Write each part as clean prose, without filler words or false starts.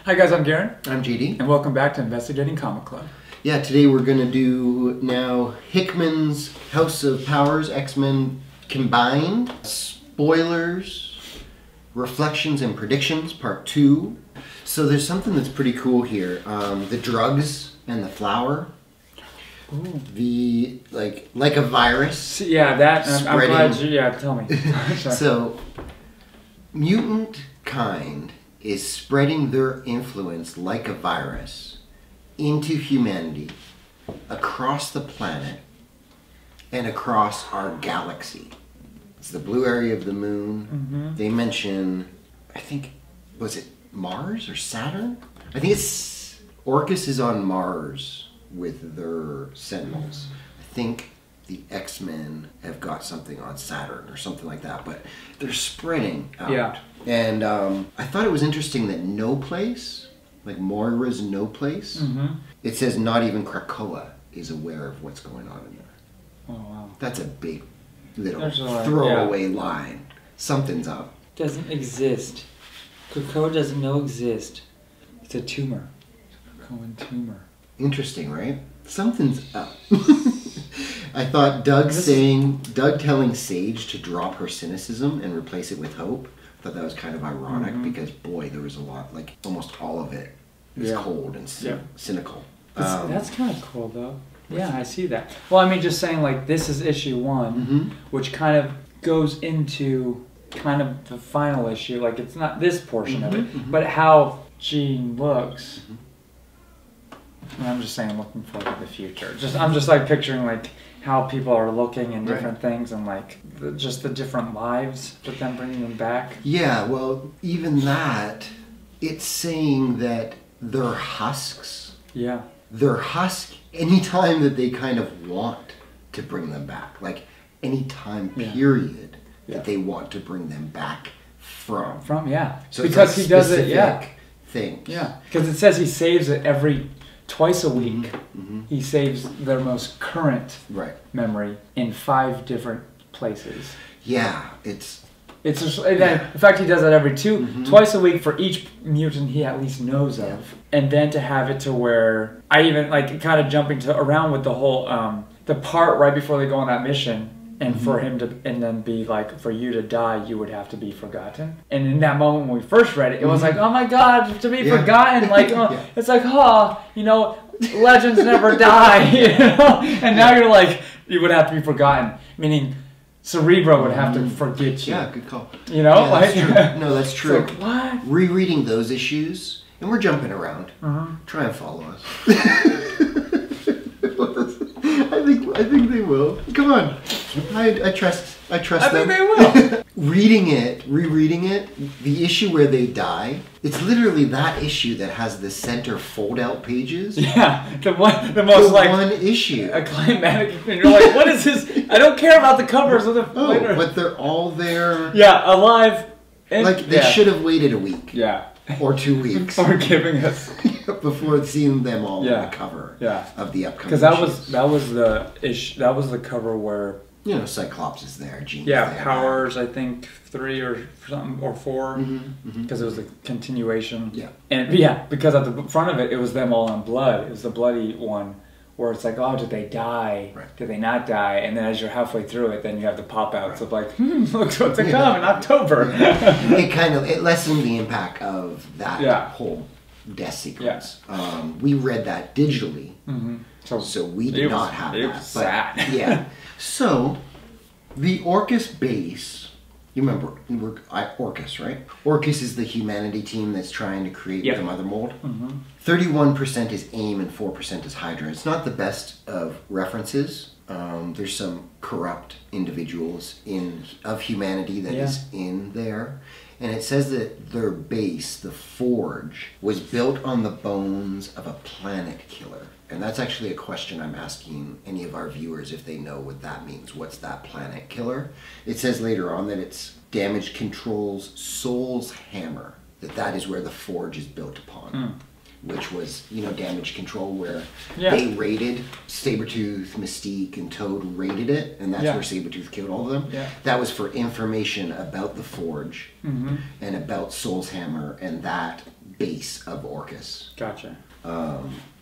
Hi guys, I'm Garen. I'm JD. And welcome back to Investigating Comic Club. Yeah, today we're going to do now Hickman's House of Powers, X-Men Combined, spoilers, reflections and predictions, part 2. So there's something that's pretty cool here. The drugs and the flower. Ooh. The, like a virus. Yeah, that, I'm glad you, tell me. So, mutant kind is spreading their influence like a virus into humanity across the planet and across our galaxy. It's the blue area of the moon. Mm-hmm. They mention, I think, was it Mars or Saturn? I think it's Orcus is on Mars with their Sentinels. I think the X-Men have got something on Saturn or something like that, but they're spreading out. Yeah. And I thought it was interesting that no place, like Moira's no place, it says not even Krakoa is aware of what's going on in there. Oh, wow. That's a big little throwaway line. Something's up. Doesn't exist. Krakoa doesn't exist. It's a tumor. Krakoan tumor. Interesting, right? Something's up. I thought Doug telling Sage to drop her cynicism and replace it with hope. I thought that was kind of ironic because, boy, there was a lot, like almost all of it is cold and cynical. That's kind of cool, though. Yeah, I see that. Well, I mean, just saying, like, this is issue 1, which kind of goes into kind of the final issue. Like, it's not this portion of it, but how Jean looks. And I'm just saying, looking forward to the future. I'm just like picturing like how people are looking and different things, and like just the different lives, but then bringing them back. Yeah, well, even that, it's saying that they're husks. Yeah. They're husk anytime that they kind of want to bring them back. Like any time period that they want to bring them back from. So because he does it, things. Yeah, because it says he saves it twice a week. He saves their most current memory in 5 different places. Yeah, it's just, and then, in fact, he does that every twice a week for each mutant he at least knows of. And then to have it to where I even like kind of jumping around with the whole the part right before they go on that mission. And for him to, and then be like, for you to die, you would have to be forgotten. And in that moment when we first read it, it was like, oh my God, to be forgotten. Like, it's like, you know, legends never die, you know? And now you're like, you would have to be forgotten. Meaning, Cerebro would have to forget you. Yeah, good call. You know? Yeah, that's true. No, that's true. So, what? Rereading those issues, and we're jumping around. Try and follow us. I think they will. Come on. I trust them. I think they will. Rereading it, the issue where they die, it's literally that issue that has the center fold-out pages. Yeah, the most one issue. A climatic, and you're like, what is this? I don't care about the covers of the later. But they're all there. Yeah, alive. And, like, they should have waited a week. Yeah. Or 2 weeks. Or giving us. Before seeing them all on the cover of the upcoming Because that was the cover where, you know, Cyclops is there, Jean's there. Powers, I think 3 or something, or 4, because it was a continuation. Yeah. And because at the front of it, it was them all in blood. It was the bloody one where it's like, oh, did they die? Right. Did they not die? And then as you're halfway through it, then you have the pop-outs of like, look what's to come in October. It lessened the impact of that whole death sequence. We read that digitally, so we did not have that. Was sad. Yeah. So the Orcus base, you remember Orcus, right? Orcus is the humanity team that's trying to create the Mother Mold. 31% is AIM and 4% is Hydra. It's not the best of references. There's some corrupt individuals of humanity that is in there. And it says that their base, the Forge, was built on the bones of a planet killer. And that's actually a question I'm asking any of our viewers if they know what that means. What's that planet killer? It says later on that it's Damage Control's Soul's Hammer. That is where the Forge is built upon. Which was, you know, Damage Control, where they raided Sabretooth, Mystique, and Toad raided it, and that's where Sabretooth killed all of them. Yeah. That was for information about the Forge and about Soul's Hammer, and that base of Orcus. Gotcha.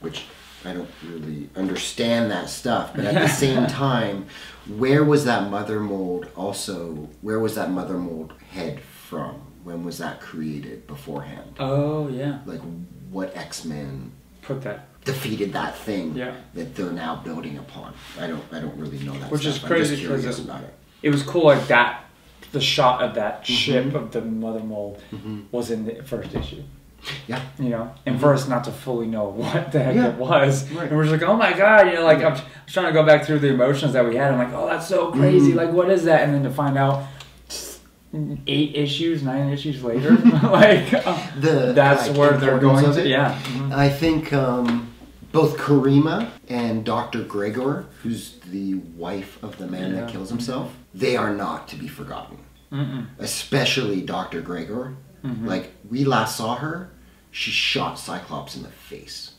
Which I don't really understand that stuff, but at the same time, where was that mother mold head from? When was that created beforehand? Oh, yeah. Like, what X-Men put that defeated that thing that they're now building upon? I don't really know that. Which stuff. is crazy because it was cool, like that. The shot of that ship of the mother mold was in the first issue. Yeah. You know, and for us not to fully know what the heck it was. Right. And we're just like, oh my God, you know, like I was trying to go back through the emotions that we had. I'm like, oh, that's so crazy. Like, what is that? And then to find out 9 issues later, like, that's where they're going to. Yeah. I think both Karima and Dr. Gregor, who's the wife of the man that kills himself, they are not to be forgotten. Especially Dr. Gregor. Like, we last saw her, she shot Cyclops in the face.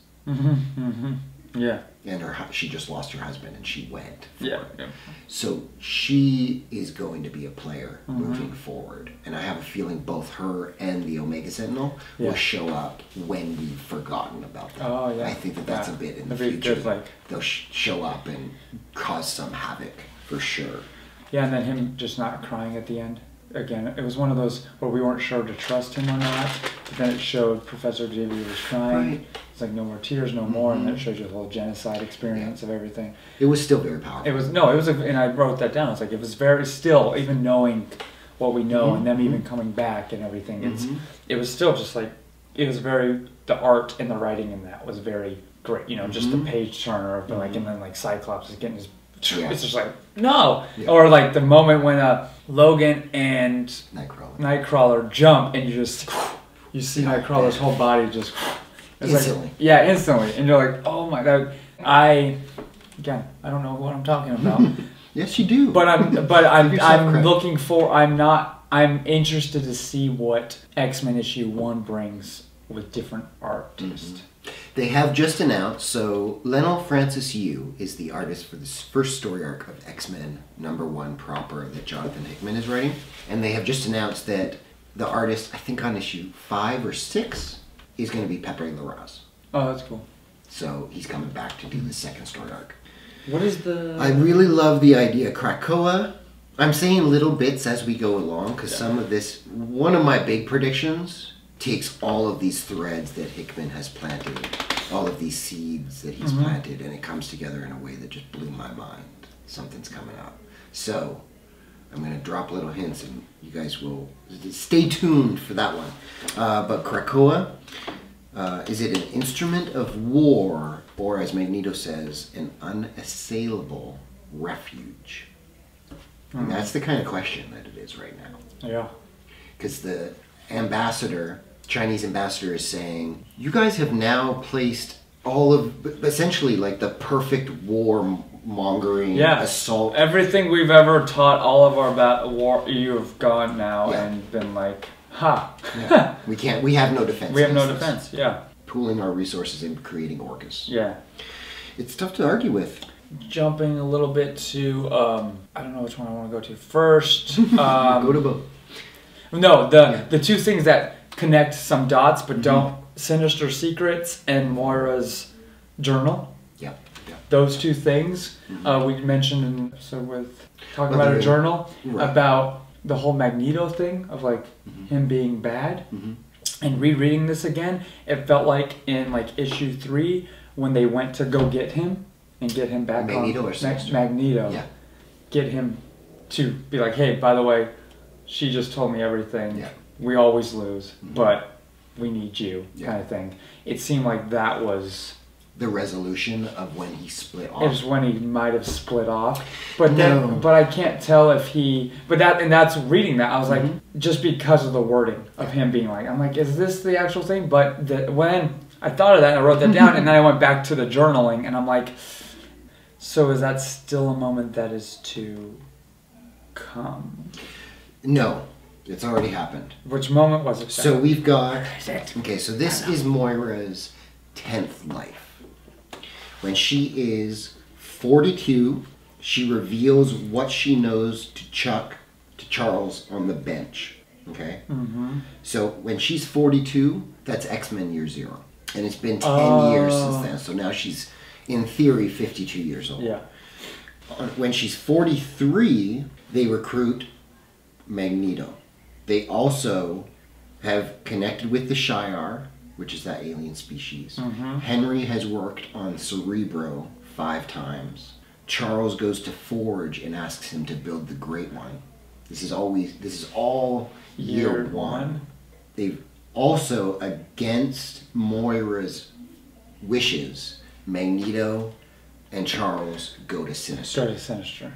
Yeah. And she just lost her husband and she went for it. So she is going to be a player moving forward. And I have a feeling both her and the Omega Sentinel will show up when we've forgotten about them. Oh, yeah. I think that's a bit in the future. They'll show up and cause some havoc, for sure. Yeah, and then him just not crying at the end. Again, it was one of those where we weren't sure to trust him or not. But then it showed Professor Xavier was crying. Right. It's like, no more tears, no more. And then it shows you the whole genocide experience of everything. It was still very powerful. And I wrote that down. It's like, it was very still, even knowing what we know and them even coming back and everything. It was still just like, it was very, the art and the writing in that was very great. You know, just the page turner, but like, and then like Cyclops is getting his, it's just like, no. Or like the moment when Logan and Nightcrawler jump and you see Nightcrawler's whole body just instantly. Like, instantly. And you're like, oh my God. I don't know what I'm talking about. Yes, you do. But I'm interested to see what X-Men issue 1 brings with different artists. They have just announced, so Lionel Francis Yu is the artist for this first story arc of X-Men #1 proper that Jonathon Hickman is writing. And they have just announced that the artist, I think on issue 5 or 6, is going to be Pepe Larraz. Oh, that's cool. So he's coming back to do the second story arc. What is the... I really love the idea. Krakoa, I'm saying little bits as we go along, because some of this, one of my big predictions takes all of these threads that Hickman has planted, all of these seeds that he's planted, and it comes together in a way that just blew my mind. Something's coming up. So, I'm going to drop little hints, and you guys will stay tuned for that one. But Krakoa, is it an instrument of war, or as Magneto says, an unassailable refuge? And that's the kind of question that it is right now. Yeah. Because the ambassador, Chinese ambassador, is saying, you guys have now placed all of, essentially, like the perfect war-mongering assault. Everything we've ever taught all of our war, you have gone now and been like, ha. We have no defense. We have no defense, Pooling our resources and creating Orcus. Yeah. It's tough to argue with. Jumping a little bit to, I don't know which one I want to go to first. Go to both. No, the two things that connect some dots but don't, Sinister Secrets and Moira's journal. Yeah. Those two things we mentioned in an episode with talking about a journal about the whole Magneto thing of like him being bad. And rereading this again, it felt like in like issue 3 when they went to go get him and get him back Magneto on or Sinister? Magneto. Yeah. Get him to be like, hey, by the way, she just told me everything. Yeah. We always lose, but we need you, kind of thing. It seemed like that was the resolution of when he split off. It was when he might have split off, but then, but I can't tell if he. But that's reading that I was like, just because of the wording of him being like, I'm like, is this the actual thing? But when I thought of that, and I wrote that down, and then I went back to the journaling, and I'm like, so is that still a moment that is to come? No, it's already happened. Which moment was it? So we've got... Okay, so this is Moira's 10th life. When she is 42, she reveals what she knows to Charles on the bench. Okay? Mm-hmm. So when she's 42, that's X-Men Year Zero. And it's been 10 years since then. So now she's, in theory, 52 years old. Yeah. When she's 43, they recruit Magneto. They also have connected with the Shi'ar, which is that alien species. Mm-hmm. Henry has worked on Cerebro 5 times. Charles goes to Forge and asks him to build the Great One. This is all year one. They've also, against Moira's wishes, Magneto and Charles go to Sinister.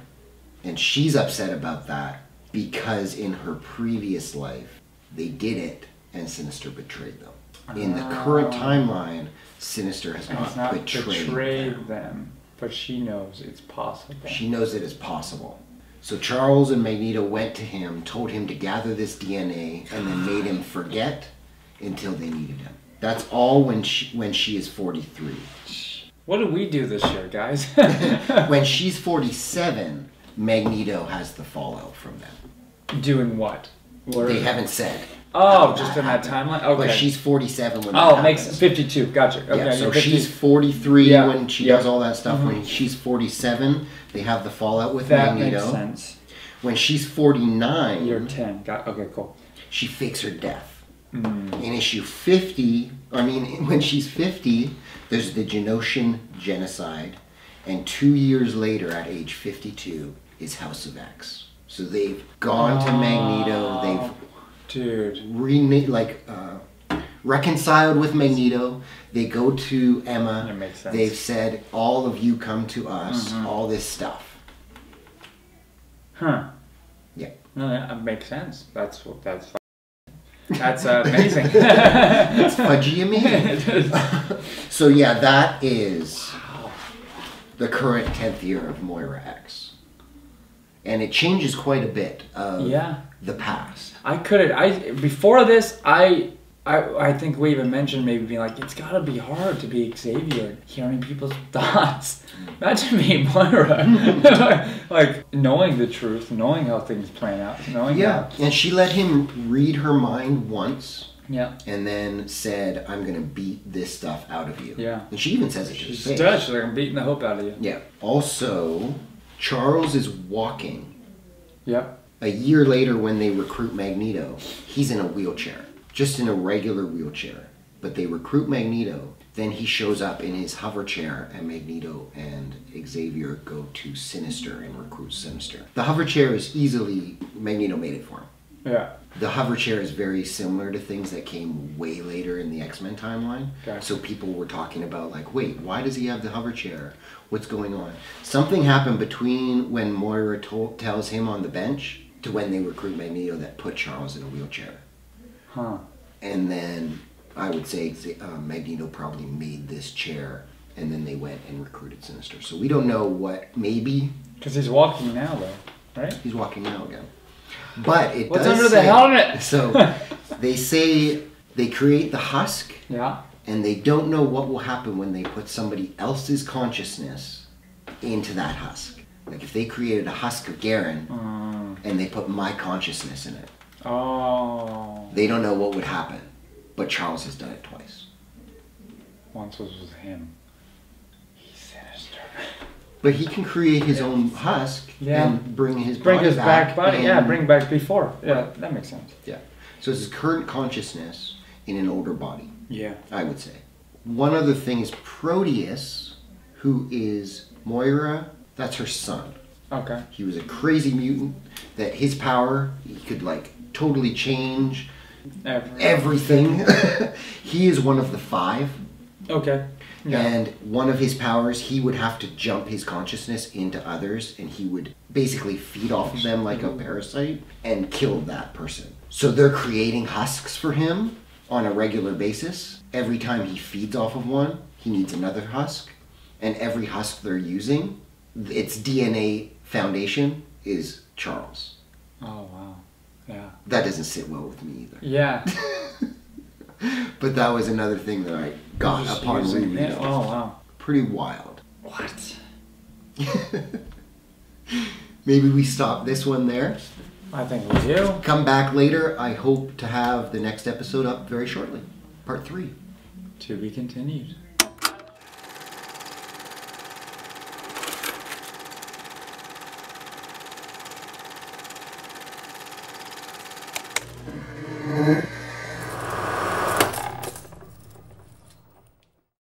And she's upset about that because in her previous life, they did it and Sinister betrayed them. In the current timeline, Sinister has not betrayed them. But she knows it's possible. She knows it is possible. So Charles and Magneto went to him, told him to gather this DNA, and then made him forget until they needed him. That's all when she is 43. What did we do this year, guys? When she's 47, Magneto has the fallout from them. Doing what? They haven't said. Oh, just in that timeline? Okay. But she's 47 when that happens. Makes 52. Gotcha. Okay. Yeah, so she's 43 when she does all that stuff. Mm-hmm. When she's 47, they have the fallout with Magneto. That makes sense. When she's 49... You're 10. Okay, cool. She fakes her death. In issue 50, when she's 50, there's the Genosian genocide. And 2 years later, at age 52, is House of X. So they've gone to Magneto. They've reconciled with Magneto. They go to Emma. That makes sense. They've said, all of you come to us. All this stuff. Huh. Yeah. No, that makes sense. That's amazing. It's fudgy, So yeah, that is the current 10th year of Moira X. And it changes quite a bit of the past. Before this, I think we even mentioned maybe being like, it's gotta be hard to be Xavier, hearing people's thoughts. Imagine being Moira. like knowing the truth, knowing how things plan out, knowing and she let him read her mind once. Yeah. And then said, I'm gonna beat this stuff out of you. Yeah. And she even says it to his face. She does. She's like, I'm beating the hope out of you. Yeah. Also, Charles is walking. Yep. A year later, when they recruit Magneto, he's in a wheelchair. Just in a regular wheelchair. But they recruit Magneto. Then he shows up in his hover chair, and Magneto and Xavier go to Sinister and recruit Sinister. The hover chair is easily... Magneto made it for him. Yeah. The hover chair is very similar to things that came way later in the X-Men timeline. Gotcha. So people were talking about, like, wait, why does he have the hover chair? What's going on? Something happened between when Moira tells him on the bench to when they recruit Magneto that put Charles in a wheelchair. Huh. And then I would say Magneto probably made this chair, and then they went and recruited Sinister. So we don't know what, maybe... Because he's walking now, though, right? He's walking now again. But it What's does under the helmet? So they say they create the husk. Yeah. And they don't know what will happen when they put somebody else's consciousness into that husk. Like if they created a husk of Garen and they put my consciousness in it. Oh. They don't know what would happen. But Charles has done it twice. Once was with him. He's Sinister. But he can create his own husk and bring his body back. Bring back before. Yeah, that makes sense. Yeah. So it's his current consciousness in an older body. Yeah. I would say. One other thing is Proteus, who is Moira, that's her son. Okay. He was a crazy mutant that his power, he could like totally change everything. He is one of the 5. Okay. Yeah. And one of his powers, he would have to jump his consciousness into others, and he would basically feed off of them like a parasite and kill that person. So they're creating husks for him on a regular basis. Every time he feeds off of one, he needs another husk. And every husk they're using, its DNA foundation is Charles. Oh, wow. Yeah. That doesn't sit well with me either. Yeah. But that was another thing that I got upon reading it. Oh, wow. Pretty wild. What? Maybe we stop this one there. I think we do. Come back later. I hope to have the next episode up very shortly. Part 3. To be continued. Mm-hmm.